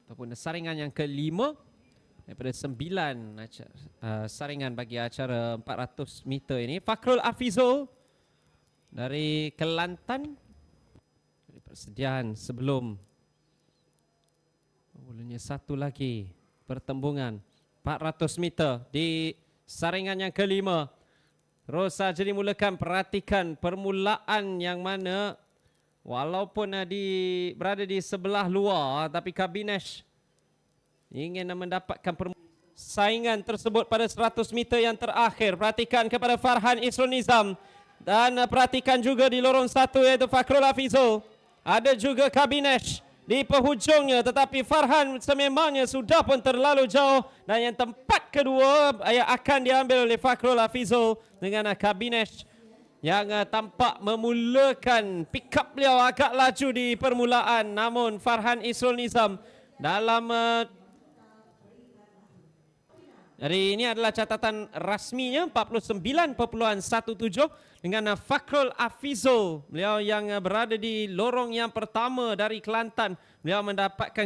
ataupun saringan yang kelima daripada 9 saringan bagi acara 400 meter ini. Fakhrul Hafizul dari Kelantan. Persediaan sebelum ulunnya satu lagi pertembungan 400 meter di saringan yang kelima. Terus saja dimulakan, perhatikan permulaan yang mana walaupun berada di sebelah luar, tapi Kabinesh ingin mendapatkan saingan tersebut pada 100 meter yang terakhir. Perhatikan kepada Farhan Isrul Nizam. Dan perhatikan juga di lorong satu iaitu Fakhrul Hafizul. Ada juga Kabinesh di penghujungnya, tetapi Farhan sememangnya sudah pun terlalu jauh. Dan yang tempat kedua yang akan diambil oleh Fakhrul Hafizul dengan Kabinesh yang tampak memulakan pick up beliau agak laju di permulaan. Namun Farhan Isrul Nizam dalam jadi ini adalah catatan rasminya 49.17 dengan Fakhrul Hafizul. Beliau yang berada di lorong yang pertama dari Kelantan. Beliau mendapatkan